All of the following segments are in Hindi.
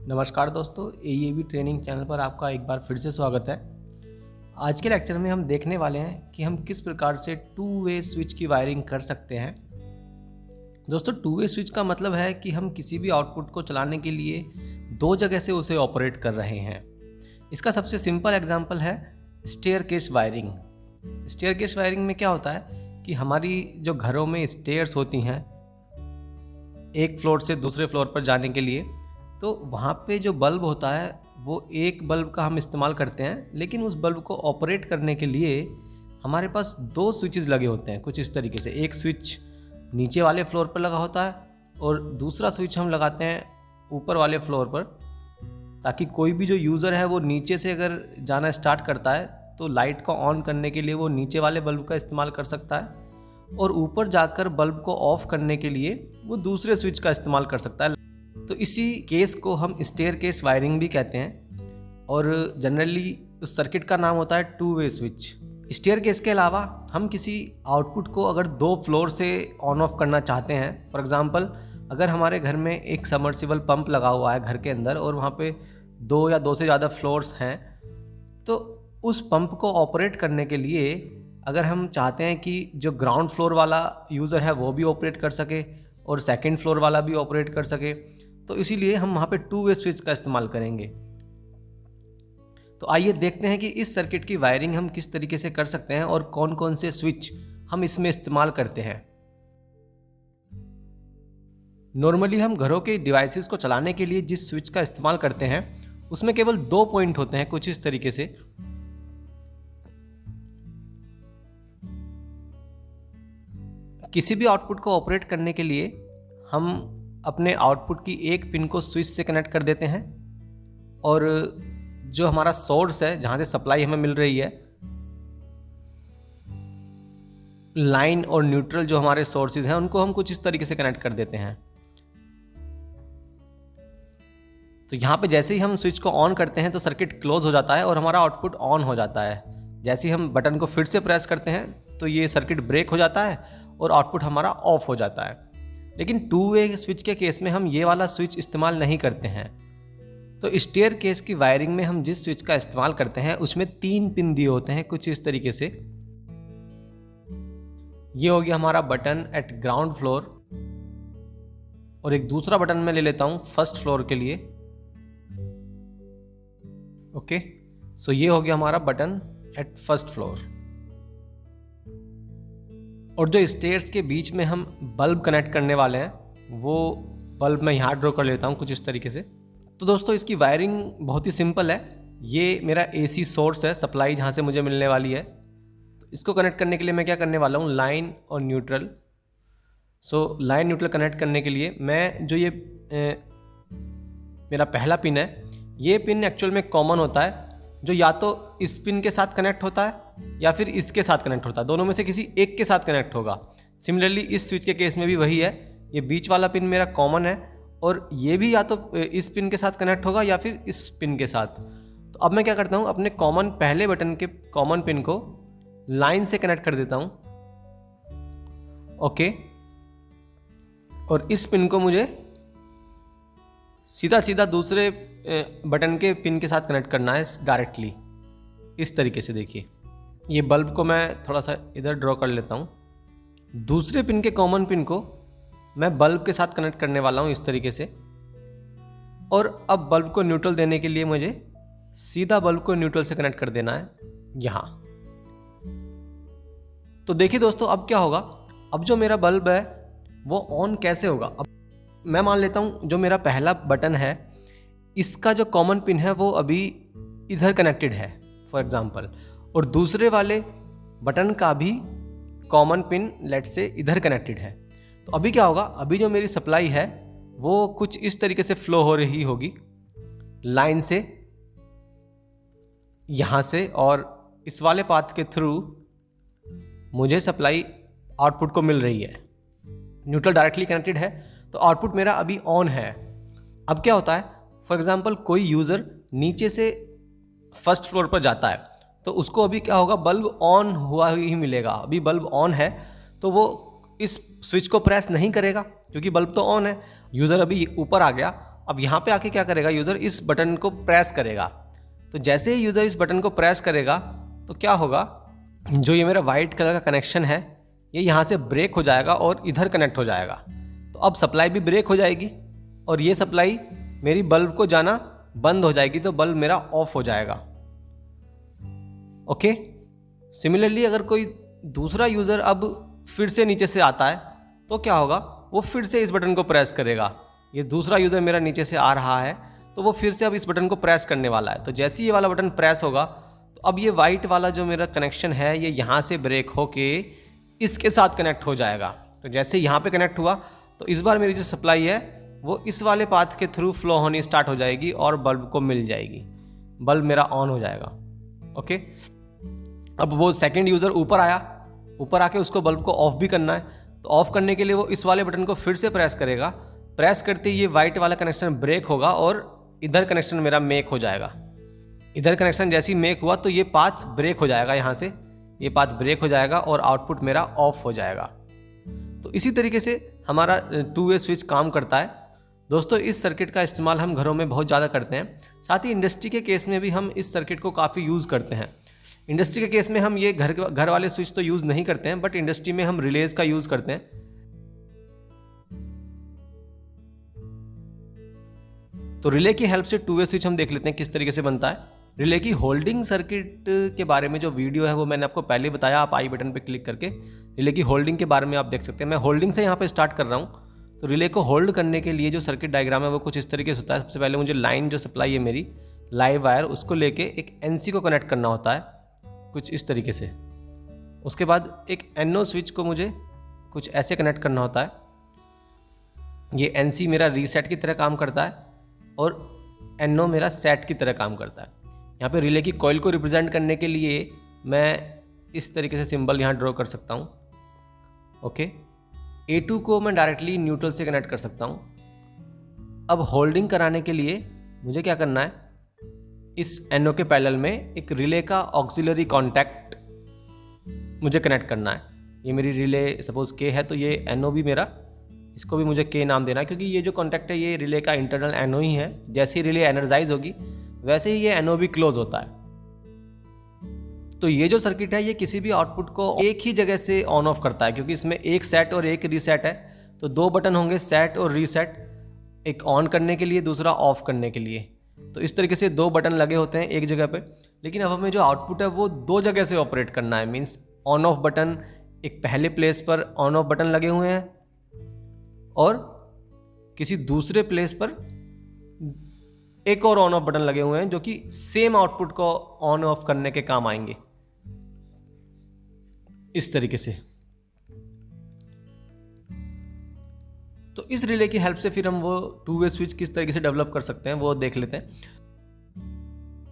नमस्कार दोस्तों, AEB ट्रेनिंग चैनल पर आपका एक बार फिर से स्वागत है। आज के लेक्चर में हम देखने वाले हैं कि हम किस प्रकार से टू वे स्विच की वायरिंग कर सकते हैं। दोस्तों, टू वे स्विच का मतलब है कि हम किसी भी आउटपुट को चलाने के लिए दो जगह से उसे ऑपरेट कर रहे हैं। इसका सबसे सिंपल एग्जांपल है स्टेयरकेस वायरिंग। स्टेयरकेस वायरिंग में क्या होता है कि हमारी जो घरों में स्टेयर्स होती हैं एक फ्लोर से दूसरे फ्लोर पर जाने के लिए, तो वहाँ पे जो बल्ब होता है वो एक बल्ब का हम इस्तेमाल करते हैं, लेकिन उस बल्ब को ऑपरेट करने के लिए हमारे पास दो स्विचेस लगे होते हैं कुछ इस तरीके से। एक स्विच नीचे वाले फ्लोर पर लगा होता है और दूसरा स्विच हम लगाते हैं ऊपर वाले फ्लोर पर, ताकि कोई भी जो यूज़र है वो नीचे से अगर जाना स्टार्ट करता है तो लाइट को ऑन करने के लिए वो नीचे वाले बल्ब का इस्तेमाल कर सकता है, और ऊपर जाकर बल्ब को ऑफ करने के लिए वो दूसरे स्विच का इस्तेमाल कर सकता है। तो इसी केस को हम स्टेयरकेस वायरिंग भी कहते हैं, और जनरली उस सर्किट का नाम होता है टू वे स्विच। स्टेयरकेस के अलावा हम किसी आउटपुट को अगर दो फ्लोर से ऑन ऑफ करना चाहते हैं, फॉर एग्जांपल अगर हमारे घर में एक सबमर्सिबल पंप लगा हुआ है घर के अंदर और वहाँ पे दो या दो से ज़्यादा फ्लोर्स हैं, तो उस पंप को ऑपरेट करने के लिए अगर हम चाहते हैं कि जो ग्राउंड फ्लोर वाला यूज़र है वो भी ऑपरेट कर सके और सेकेंड फ्लोर वाला भी ऑपरेट कर सके, तो इसीलिए हम वहाँ पे टू वे स्विच का इस्तेमाल करेंगे। तो आइए देखते हैं कि इस सर्किट की वायरिंग हम किस तरीके से कर सकते हैं और कौन कौन से स्विच हम इसमें इस्तेमाल करते हैं। नॉर्मली हम घरों के डिवाइसेस को चलाने के लिए जिस स्विच का इस्तेमाल करते हैं उसमें केवल दो पॉइंट होते हैं कुछ इस तरीके से। किसी भी आउटपुट को ऑपरेट करने के लिए हम अपने आउटपुट की एक पिन को स्विच से कनेक्ट कर देते हैं, और जो हमारा सोर्स है जहाँ से सप्लाई हमें मिल रही है, लाइन और न्यूट्रल जो हमारे सोर्सेज हैं उनको हम कुछ इस तरीके से कनेक्ट कर देते हैं। तो यहाँ पे जैसे ही हम स्विच को ऑन करते हैं तो सर्किट क्लोज हो जाता है और हमारा आउटपुट ऑन हो जाता है। जैसे ही हम बटन को फिर से प्रेस करते हैं तो ये सर्किट ब्रेक हो जाता है और आउटपुट हमारा ऑफ हो जाता है। लेकिन टू वे स्विच के केस में हम ये वाला स्विच इस्तेमाल नहीं करते हैं। तो स्टेयरकेस की वायरिंग में हम जिस स्विच का इस्तेमाल करते हैं उसमें तीन पिन दिए होते हैं कुछ इस तरीके से। ये हो गया हमारा बटन एट ग्राउंड फ्लोर, और एक दूसरा बटन मैं ले लेता हूं फर्स्ट फ्लोर के लिए। ओके, सो ये हो गया हमारा बटन एट फर्स्ट फ्लोर। और जो स्टेयर्स के बीच में हम बल्ब कनेक्ट करने वाले हैं वो बल्ब मैं यहाँ ड्रॉ कर लेता हूँ कुछ इस तरीके से। तो दोस्तों, इसकी वायरिंग बहुत ही सिंपल है। ये मेरा AC सोर्स है, सप्लाई जहाँ से मुझे मिलने वाली है। तो इसको कनेक्ट करने के लिए मैं क्या करने वाला हूँ, लाइन और neutral. So line neutral connect करने के लिए मैं जो ये मेरा पहला पिन है, ये पिन एक्चुअल में कॉमन होता है, जो या तो इस पिन के साथ कनेक्ट होता है या फिर इसके साथ कनेक्ट होता है, दोनों में से किसी एक के साथ कनेक्ट होगा। सिमिलरली इस स्विच के केस में भी वही है, ये बीच वाला पिन मेरा कॉमन है और ये भी या तो इस पिन के साथ कनेक्ट होगा या फिर इस पिन के साथ। तो अब मैं क्या करता हूँ, अपने कॉमन पहले बटन के कॉमन पिन को लाइन से कनेक्ट कर देता हूँ। ओके, और इस पिन को मुझे सीधा सीधा दूसरे बटन के पिन के साथ कनेक्ट करना है डायरेक्टली, इस तरीके से। देखिए, ये बल्ब को मैं थोड़ा सा इधर ड्रॉ कर लेता हूँ। दूसरे पिन के कॉमन पिन को मैं बल्ब के साथ कनेक्ट करने वाला हूँ इस तरीके से, और अब बल्ब को न्यूट्रल देने के लिए मुझे सीधा बल्ब को न्यूट्रल से कनेक्ट कर देना है यहाँ। तो देखिए दोस्तों, अब क्या होगा, अब जो मेरा बल्ब है वो ऑन कैसे होगा। अब मैं मान लेता हूँ जो मेरा पहला बटन है इसका जो कॉमन पिन है वो अभी इधर कनेक्टेड है फॉर एग्जांपल, और दूसरे वाले बटन का भी कॉमन पिन लेट से इधर कनेक्टेड है। तो अभी क्या होगा, अभी जो मेरी सप्लाई है वो कुछ इस तरीके से फ्लो हो रही होगी लाइन से यहाँ से, और इस वाले पाथ के थ्रू मुझे सप्लाई आउटपुट को मिल रही है। न्यूट्रल डायरेक्टली कनेक्टेड है तो आउटपुट मेरा अभी ऑन है। अब क्या होता है, फॉर एग्जांपल कोई यूज़र नीचे से फर्स्ट फ्लोर पर जाता है तो उसको अभी क्या होगा, बल्ब ऑन हुआ ही मिलेगा। अभी बल्ब ऑन है तो वो इस स्विच को प्रेस नहीं करेगा क्योंकि बल्ब तो ऑन है। यूज़र अभी ऊपर आ गया अब यहाँ पे आके क्या करेगा यूज़र, इस बटन को प्रेस करेगा। तो जैसे ही यूज़र इस बटन को प्रेस करेगा तो क्या होगा, जो ये मेरा वाइट कलर का कनेक्शन है ये यहाँ से ब्रेक हो जाएगा और इधर कनेक्ट हो जाएगा। तो अब सप्लाई भी ब्रेक हो जाएगी और ये सप्लाई मेरी बल्ब को जाना बंद हो जाएगी, तो बल्ब मेरा ऑफ हो जाएगा। ओके, सिमिलरली अगर कोई दूसरा यूज़र अब फिर से नीचे से आता है तो क्या होगा, वो फिर से इस बटन को प्रेस करेगा। ये दूसरा यूज़र मेरा नीचे से आ रहा है तो वो फिर से अब इस बटन को प्रेस करने वाला है। तो जैसे ही ये वाला बटन प्रेस होगा तो अब ये वाइट वाला जो मेरा कनेक्शन है ये यहाँ से ब्रेक होके इसके साथ कनेक्ट हो जाएगा। तो जैसे यहाँ पे कनेक्ट हुआ तो इस बार मेरी जो सप्लाई है वो इस वाले पाथ के थ्रू फ्लो होनी स्टार्ट हो जाएगी और बल्ब को मिल जाएगी, बल्ब मेरा ऑन हो जाएगा। ओके, अब वो सेकंड यूज़र ऊपर आया, ऊपर आके उसको बल्ब को ऑफ भी करना है। तो ऑफ करने के लिए वो इस वाले बटन को फिर से प्रेस करेगा। प्रेस करते ही ये वाइट वाला कनेक्शन ब्रेक होगा और इधर कनेक्शन मेरा मेक हो जाएगा। इधर कनेक्शन जैसे ही मेक हुआ तो ये पाथ ब्रेक हो जाएगा, यहाँ से ये पाथ ब्रेक हो जाएगा और आउटपुट मेरा ऑफ हो जाएगा। तो इसी तरीके से हमारा टू वे स्विच काम करता है। दोस्तों, इस सर्किट का इस्तेमाल हम घरों में बहुत ज़्यादा करते हैं, साथ ही इंडस्ट्री के केस में भी हम इस सर्किट को काफ़ी यूज़ करते हैं। इंडस्ट्री के केस में हम ये घर वाले स्विच तो यूज़ नहीं करते हैं, बट इंडस्ट्री में हम रिलेज का यूज़ करते हैं। तो रिले की हेल्प से टू वे स्विच हम देख लेते हैं किस तरीके से बनता है। रिले की होल्डिंग सर्किट के बारे में जो वीडियो है वो मैंने आपको पहले बताया, आप आई बटन पे क्लिक करके रिले की होल्डिंग के बारे में आप देख सकते हैं। मैं होल्डिंग से यहाँ पे स्टार्ट कर रहा हूँ। तो रिले को होल्ड करने के लिए जो सर्किट डायग्राम है वो कुछ इस तरीके से होता है। सबसे पहले मुझे लाइन जो सप्लाई है मेरी लाइव वायर, उसको लेके एक NC को कनेक्ट करना होता है कुछ इस तरीके से। उसके बाद एक NO स्विच को मुझे कुछ ऐसे कनेक्ट करना होता है। ये NC मेरा रीसेट की तरह काम करता है और NO मेरा सेट की तरह काम करता है। यहाँ पे रिले की कॉइल को रिप्रेजेंट करने के लिए मैं इस तरीके से सिंबल यहाँ ड्रॉ कर सकता हूँ। ओके, A2 को मैं डायरेक्टली न्यूट्रल से कनेक्ट कर सकता हूँ। अब होल्डिंग कराने के लिए मुझे क्या करना है, इस NO के पैरेलल में एक रिले का ऑक्सिलरी कॉन्टैक्ट मुझे कनेक्ट करना है। ये मेरी रिले सपोज K है तो ये NO भी मेरा, इसको भी मुझे K नाम देना है, क्योंकि ये जो कॉन्टैक्ट है ये रिले का इंटरनल NO ही है। जैसे ही रिले एनर्जाइज होगी वैसे ही ये NO भी क्लोज होता है। तो ये जो सर्किट है ये किसी भी आउटपुट को एक ही जगह से ऑन ऑफ करता है, क्योंकि इसमें एक सेट और एक रीसेट है। तो दो बटन होंगे, सेट और रीसेट, एक ऑन करने के लिए, दूसरा ऑफ करने के लिए। तो इस तरीके से दो बटन लगे होते हैं एक जगह पे। लेकिन अब हमें जो आउटपुट है वो दो जगह से ऑपरेट करना है। मीन्स ऑन ऑफ बटन एक पहले प्लेस पर ऑन ऑफ बटन लगे हुए हैं और किसी दूसरे प्लेस पर एक और ऑन ऑफ बटन लगे हुए हैं, जो कि सेम आउटपुट को ऑन ऑफ करने के काम आएंगे इस तरीके से। तो इस रिले की हेल्प से फिर हम वो टू वे स्विच किस तरीके से डेवलप कर सकते हैं वो देख लेते हैं।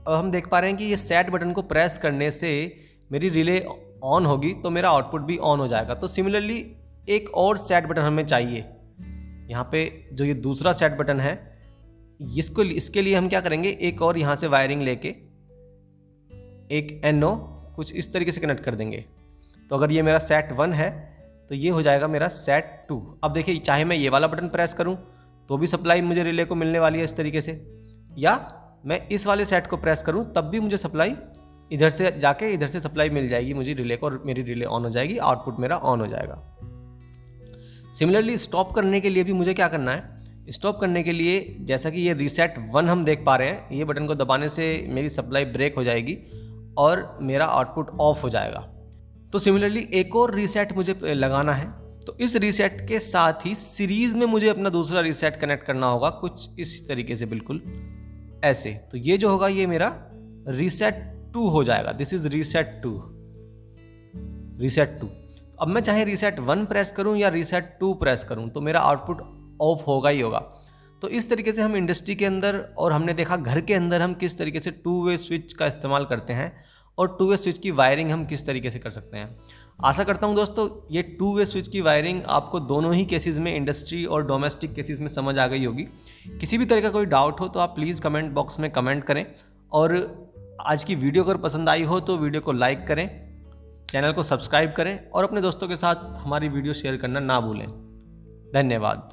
अब हम देख पा रहे हैं कि ये सेट बटन को प्रेस करने से मेरी रिले ऑन होगी तो मेरा आउटपुट भी ऑन हो जाएगा। तो सिमिलरली एक और सेट बटन हमें चाहिए। यहाँ पे जो ये दूसरा सेट बटन है इसके लिए हम क्या करेंगे, एक और यहाँ से वायरिंग लेके एक NO कुछ इस तरीके से कनेक्ट कर देंगे। तो अगर ये मेरा सेट 1 है तो ये हो जाएगा मेरा सेट 2। अब देखिए, चाहे मैं ये वाला बटन प्रेस करूं तो भी सप्लाई मुझे रिले को मिलने वाली है इस तरीके से, या मैं इस वाले सेट को प्रेस करूं तब भी मुझे सप्लाई इधर से जाके इधर से सप्लाई मिल जाएगी मुझे रिले को, और मेरी रिले ऑन हो जाएगी, आउटपुट मेरा ऑन हो जाएगा। सिमिलरली स्टॉप करने के लिए भी मुझे क्या करना है, स्टॉप करने के लिए जैसा कि ये रीसेट 1 हम देख पा रहे हैं, ये बटन को दबाने से मेरी सप्लाई ब्रेक हो जाएगी और मेरा आउटपुट ऑफ हो जाएगा। तो सिमिलरली एक और रीसेट मुझे लगाना है। तो इस रीसेट के साथ ही सीरीज में मुझे अपना दूसरा रीसेट कनेक्ट करना होगा कुछ इस तरीके से, बिल्कुल ऐसे। तो ये जो होगा ये मेरा रीसेट 2 हो जाएगा। This is reset 2, reset 2। अब मैं चाहे रीसेट 1 प्रेस करूं या रीसेट 2 प्रेस करूं तो मेरा आउटपुट ऑफ होगा ही होगा। तो इस तरीके से हम इंडस्ट्री के अंदर, और हमने देखा घर के अंदर हम किस तरीके से टू वे स्विच का इस्तेमाल करते हैं और टू वे स्विच की वायरिंग हम किस तरीके से कर सकते हैं। आशा करता हूं दोस्तों ये टू वे स्विच की वायरिंग आपको दोनों ही केसेस में, इंडस्ट्री और डोमेस्टिक केसेस में समझ आ गई होगी। किसी भी तरह का कोई डाउट हो तो आप प्लीज़ कमेंट बॉक्स में कमेंट करें, और आज की वीडियो अगर पसंद आई हो तो वीडियो को लाइक करें, चैनल को सब्सक्राइब करें और अपने दोस्तों के साथ हमारी वीडियो शेयर करना ना भूलें। धन्यवाद।